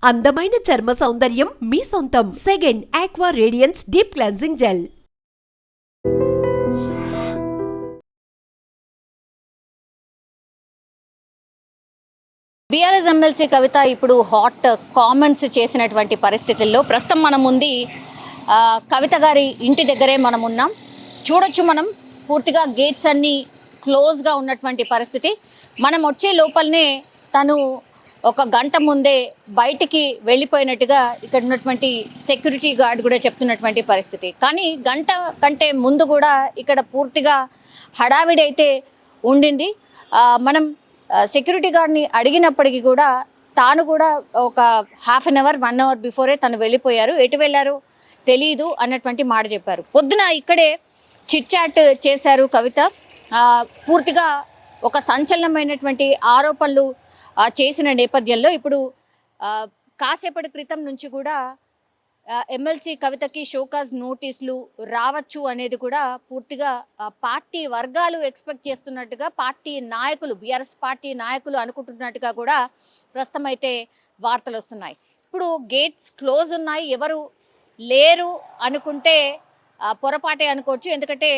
అందమైన చర్మ సౌందర్యం మీ సొంతం. Second aqua radiance deep cleansing gel. BRS MLC Kavitha ఇప్పుడు హాట్ కామెంట్స్ చేసినటువంటి పరిస్థితుల్లో ప్రస్తుతం మనం ఉంది కవిత గారి ఇంటి దగ్గరే మనం ఉన్నాం. చూడొచ్చు మనం పూర్తిగా గేట్స్ అన్నీ క్లోజ్గా ఉన్నటువంటి పరిస్థితి. మనం వచ్చే లోపలనే తను ఒక గంట ముందే బయటికి వెళ్ళిపోయినట్టుగా ఇక్కడ ఉన్నటువంటి సెక్యూరిటీ గార్డ్ కూడా చెప్తున్నటువంటి పరిస్థితి. కానీ గంట కంటే ముందు కూడా ఇక్కడ పూర్తిగా హడావిడి అయితే ఉండింది. మనం సెక్యూరిటీ గార్డ్ని అడిగినప్పటికీ కూడా తాను కూడా ఒక half an hour 1 hour before తను వెళ్ళిపోయారు, ఎటు వెళ్ళారు తెలీదు అన్నటువంటి మాట చెప్పారు. పొద్దున ఇక్కడే చిట్ చాట్ చేశారు కవిత. పూర్తిగా ఒక సంచలనమైనటువంటి ఆరోపణలు చేసిన నేపథ్యంలో ఇప్పుడు కాసేపటి క్రితం నుంచి కూడా ఎమ్మెల్సీ కవితకి షోకాజ్ నోటీసులు రావచ్చు అనేది కూడా పూర్తిగా పార్టీ వర్గాలు ఎక్స్పెక్ట్ చేస్తున్నట్టుగా, పార్టీ నాయకులు, బీఆర్ఎస్ పార్టీ నాయకులు అనుకుంటున్నట్టుగా కూడా ప్రస్తుతం అయితే వార్తలు వస్తున్నాయి. ఇప్పుడు గేట్స్ క్లోజ్ ఉన్నాయి, ఎవరు లేరు అనుకుంటే పొరపాటే అనుకోవచ్చు. ఎందుకంటే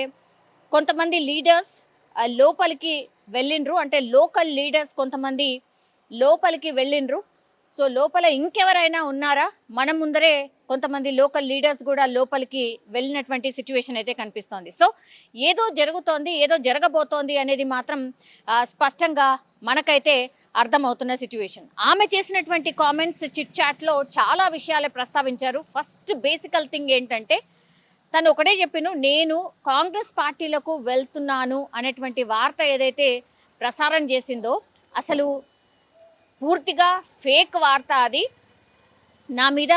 కొంతమంది లీడర్స్ లోపలికి వెళ్ళిండ్రు, అంటే లోకల్ లీడర్స్ కొంతమంది లోపలికి వెళ్ళిండ్రు. సో లోపల ఇంకెవరైనా ఉన్నారా? మన ముందరే కొంతమంది లోకల్ లీడర్స్ కూడా లోపలికి వెళ్ళినటువంటి సిచ్యువేషన్ అయితే కనిపిస్తోంది. సో ఏదో జరుగుతోంది, ఏదో జరగబోతోంది అనేది మాత్రం స్పష్టంగా మనకైతే అర్థమవుతున్న సిచ్యువేషన్. ఆమె చేసినటువంటి కామెంట్స్ చిట్ చాట్లో చాలా విషయాలే ప్రస్తావించారు. ఫస్ట్ బేసికల్ థింగ్ ఏంటంటే తను ఒకటే చెప్పిను, నేను కాంగ్రెస్ పార్టీలకు వెళ్తున్నాను అనేటువంటి వార్త ఏదైతే ప్రసారం చేసిందో అసలు పూర్తిగా ఫేక్ వార్త. అది నా మీద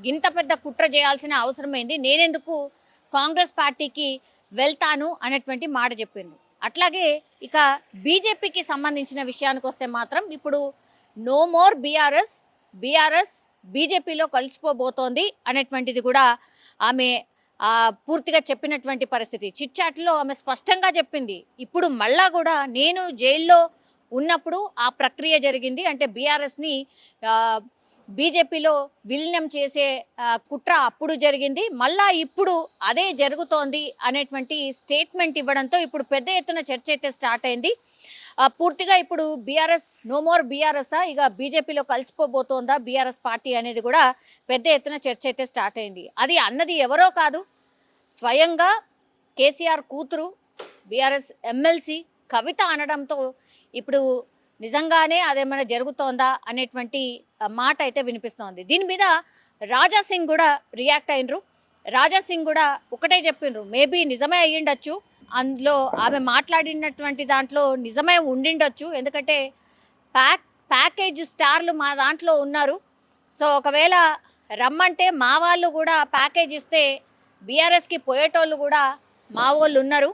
గింత పెద్ద కుట్ర చేయాల్సిన అవసరమైంది, నేనెందుకు కాంగ్రెస్ పార్టీకి వెళ్తాను అనేటువంటి మాట చెప్పిండు. అట్లాగే ఇక బీజేపీకి సంబంధించిన విషయానికి వస్తే మాత్రం ఇప్పుడు నో మోర్ బీఆర్ఎస్ బీజేపీలో కలిసిపోబోతోంది అనేటువంటిది కూడా ఆమె పూర్తిగా చెప్పినటువంటి పరిస్థితి. చిట్ చాట్లో ఆమె స్పష్టంగా చెప్పింది, ఇప్పుడు మళ్ళా కూడా నేను జైల్లో ఉన్నప్పుడు ఆ ప్రక్రియ జరిగింది, అంటే బీఆర్ఎస్ని బీజేపీలో విలీనం చేసే కుట్ర అప్పుడు జరిగింది, మళ్ళా ఇప్పుడు అదే జరుగుతోంది అనేటువంటి స్టేట్మెంట్ ఇవ్వడంతో ఇప్పుడు పెద్ద ఎత్తున చర్చ అయితే స్టార్ట్ అయింది. పూర్తిగా ఇప్పుడు బీఆర్ఎస్ నో మోర్ బీఆర్ఎస్, ఇక బీజేపీలో కలిసిపోబోతోందా బీఆర్ఎస్ పార్టీ అనేది కూడా పెద్ద ఎత్తున చర్చ అయితే స్టార్ట్ అయింది. అది అన్నది ఎవరో కాదు, స్వయంగా కేసీఆర్ కూతురు బీఆర్ఎస్ ఎమ్మెల్సీ కవిత అనడంతో ఇప్పుడు నిజంగానే అదేమైనా జరుగుతోందా అనేటువంటి మాట అయితే వినిపిస్తోంది. దీని మీద రాజా సింగ్ కూడా రియాక్ట్ అయినరు. రాజా సింగ్ కూడా ఒకటే చెప్పిండ్రు, మేబీ నిజమే అయ్యిండొచ్చు, అందులో ఆమె మాట్లాడినటువంటి దాంట్లో నిజమే ఉండిండొచ్చు, ఎందుకంటే ప్యాకేజ్ స్టార్లు మా దాంట్లో ఉన్నారు. సో ఒకవేళ రమ్మంటే మా వాళ్ళు కూడా ప్యాకేజ్ ఇస్తే బీఆర్ఎస్కి పోయేటోళ్ళు కూడా మా వాళ్ళు ఉన్నారు.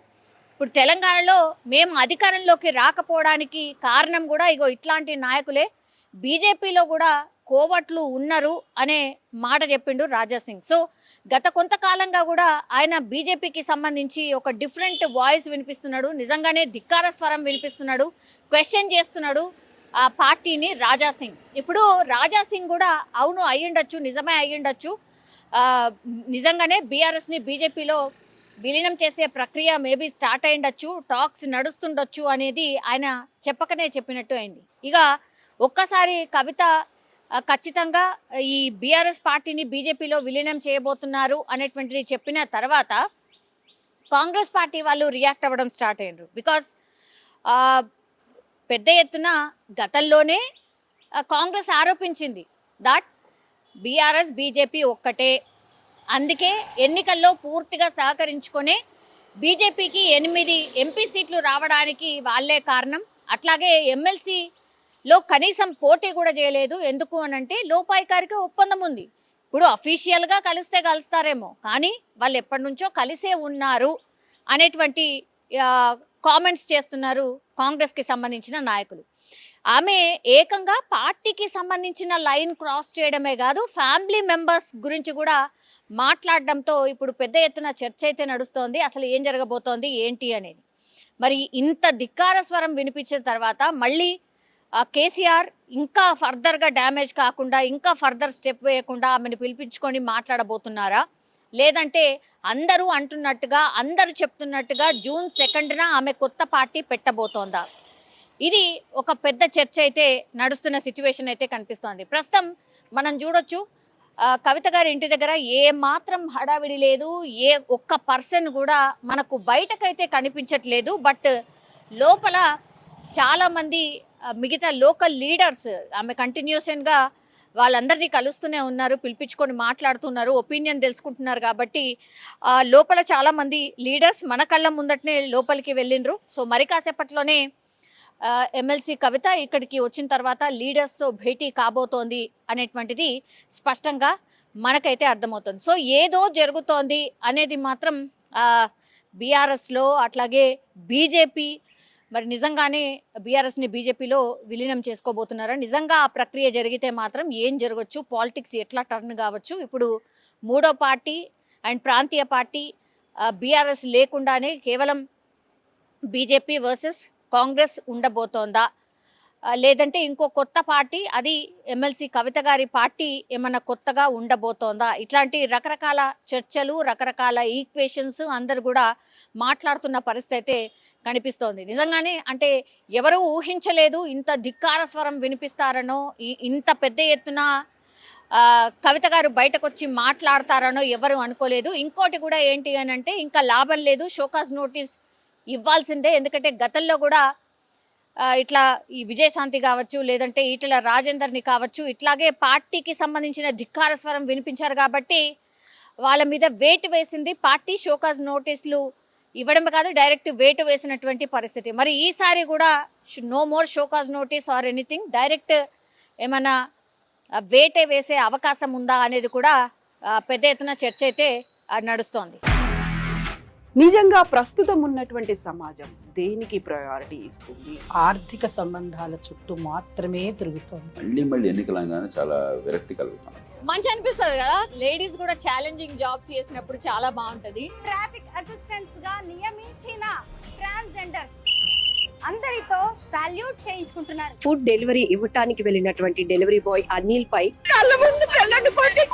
ఇప్పుడు తెలంగాణలో మేము అధికారంలోకి రాకపోవడానికి కారణం కూడా ఇగో ఇట్లాంటి నాయకులే, బీజేపీలో కూడా కోవట్లు ఉన్నారు అనే మాట చెప్పిండు రాజా సింగ్. సో గత కొంతకాలంగా కూడా ఆయన బీజేపీకి సంబంధించి ఒక డిఫరెంట్ వాయిస్ వినిపిస్తున్నాడు, నిజంగానే ధిక్కార స్వరం వినిపిస్తున్నాడు, క్వశ్చన్ చేస్తున్నాడు ఆ పార్టీని రాజా సింగ్. ఇప్పుడు రాజా సింగ్ కూడా అవును అయ్యుండొచ్చు, నిజమే అయ్యుండొచ్చు, నిజంగానే బీఆర్ఎస్ని బీజేపీలో విలీనం చేసే ప్రక్రియ మేబీ స్టార్ట్ అయ్యిండొచ్చు, టాక్స్ నడుస్తుండొచ్చు అనేది ఆయన చెప్పకనే చెప్పినట్టు అయింది. ఇక ఒక్కసారి కవిత ఖచ్చితంగా ఈ బీఆర్ఎస్ పార్టీని బీజేపీలో విలీనం చేయబోతున్నారు అనేటువంటిది చెప్పిన తర్వాత కాంగ్రెస్ పార్టీ వాళ్ళు రియాక్ట్ అవ్వడం స్టార్ట్ అయ్యారు. బికాస్ పెద్ద ఎత్తున గతంలోనే కాంగ్రెస్ ఆరోపించింది దట్ బీఆర్ఎస్ బీజేపీ ఒక్కటే, అందుకే ఎన్నికల్లో పూర్తిగా సహకరించుకొని బీజేపీకి 8 ఎంపీ సీట్లు రావడానికి వాళ్ళే కారణం. అట్లాగే ఎమ్మెల్సీలో కనీసం పోటీ కూడా చేయలేదు. ఎందుకు అనంటే లోపాయికారిక ఒప్పందం ఉంది. ఇప్పుడు అఫీషియల్గా కలిస్తే కలుస్తారేమో, కానీ వాళ్ళు ఎప్పటి నుంచో కలిసే ఉన్నారు అనేటువంటి కామెంట్స్ చేస్తున్నారు కాంగ్రెస్కి సంబంధించిన నాయకులు. ఆమె ఏకంగా పార్టీకి సంబంధించిన లైన్ క్రాస్ చేయడమే కాదు, ఫ్యామిలీ మెంబర్స్ గురించి కూడా మాట్లాడడంతో ఇప్పుడు పెద్ద ఎత్తున చర్చ అయితే నడుస్తోంది, అసలు ఏం జరగబోతోంది ఏంటి అనేది. మరి ఇంత ధిక్కార స్వరం వినిపించిన తర్వాత మళ్ళీ కేసీఆర్ ఇంకా ఫర్దర్గా డ్యామేజ్ కాకుండా ఇంకా ఫర్దర్ స్టెప్ వేయకుండా ఆమెను పిలిపించుకొని మాట్లాడబోతున్నారా, లేదంటే అందరూ అంటున్నట్టుగా అందరూ చెప్తున్నట్టుగా జూన్ 2న ఆమె కొత్త పార్టీ పెట్టబోతోందా? ఇది ఒక పెద్ద చర్చ అయితే నడుస్తున్న సిచ్యువేషన్ అయితే కనిపిస్తోంది. ప్రస్తుతం మనం చూడొచ్చు కవిత గారి ఇంటి దగ్గర ఏ మాత్రం హడావిడి లేదు, ఏ ఒక్క పర్సన్ కూడా మనకు బయటకైతే కనిపించట్లేదు. బట్ లోపల చాలామంది మిగతా లోకల్ లీడర్స్ ఆమె కంటిన్యూషన్గా వాళ్ళందరినీ కలుస్తూనే ఉన్నారు, పిలిపించుకొని మాట్లాడుతున్నారు, ఒపీనియన్ తెలుసుకుంటున్నారు. కాబట్టి లోపల చాలామంది లీడర్స్ మన కళ్ళ ముందటనే లోపలికి వెళ్ళిండ్రు. సో మరి కాసేపట్లోనే ఎమ్మెల్సీ కవిత ఇక్కడికి వచ్చిన తర్వాత లీడర్స్తో భేటీ కాబోతోంది అనేటువంటిది స్పష్టంగా మనకైతే అర్థమవుతుంది. సో ఏదో జరుగుతోంది అనేది మాత్రం బీఆర్ఎస్లో, అట్లాగే బీజేపీ మరి నిజంగానే బీఆర్ఎస్ని బీజేపీలో విలీనం చేసుకోబోతున్నారా? నిజంగా ఆ ప్రక్రియ జరిగితే మాత్రం ఏం జరగవచ్చు, పాలిటిక్స్ ఎట్లా టర్న్ కావచ్చు? ఇప్పుడు మూడో పార్టీ అండ్ ప్రాంతీయ పార్టీ బీఆర్ఎస్ లేకుండానే కేవలం బీజేపీ వర్సెస్ కాంగ్రెస్ ఉండబోతోందా, లేదంటే ఇంకో కొత్త పార్టీ అది ఎమ్మెల్సీ కవిత గారి పార్టీ ఏమన్నా కొత్తగా ఉండబోతోందా? ఇట్లాంటి రకరకాల చర్చలు, రకరకాల ఈక్వేషన్స్ అందరు కూడా మాట్లాడుతున్న పరిస్థితి అయితే కనిపిస్తోంది. నిజంగానే అంటే ఎవరు ఊహించలేదు ఇంత ధిక్కార స్వరం వినిపిస్తారనో, ఇంత పెద్ద ఎత్తున కవిత గారు బయటకు వచ్చి మాట్లాడతారనో ఎవరు అనుకోలేదు. ఇంకోటి కూడా ఏంటి అని అంటే ఇంకా లాభం లేదు, షోకాజ్ నోటీస్ ఇవ్వాల్సిందే. ఎందుకంటే గతంలో కూడా ఇట్లా ఈ విజయశాంతి కావచ్చు, లేదంటే ఈటెల రాజేందర్ని కావచ్చు, ఇట్లాగే పార్టీకి సంబంధించిన ధిక్కార స్వరం వినిపించారు కాబట్టి వాళ్ళ మీద వేటు వేసింది పార్టీ. షోకాజ్ నోటీసులు ఇవ్వడమే కాదు, డైరెక్ట్ వేటు వేసినటువంటి పరిస్థితి. మరి ఈసారి కూడా no more show cause notice or anything, direct ఏమైనా వేటే వేసే అవకాశం ఉందా అనేది కూడా పెద్ద ఎత్తున చర్చ అయితే నడుస్తోంది. నిజంగా ప్రస్తుతం ఉన్నటువంటి సమాజం దేనికి ప్రయారిటీ ఇస్తుంది? ఆర్థిక సంబంధాల చుట్టూ మాత్రమే తిరుగుతోంది. మళ్ళీ ఎన్నికలంగానే చాలా విరక్తి కలుగుతాను. మంచి అనిపిస్తుంది కదా, లేడీస్ కూడా ఛాలెంజింగ్ జాబ్స్ చేసినప్పుడు చాలా బాగుంటది. ట్రాఫిక్ అసిస్టెంట్స్ గా నియమించిన ట్రాన్స్జెండర్స్ అందరితో సాల్యూట్ చేయించుకుంటున్నారు. ఫుడ్ డెలివరీ ఇవ్వటానికి వెళ్ళినటువంటి డెలివరీ బాయ్ అనిల్ పై కళ్ళ ముందు పిల్లని కొట్టి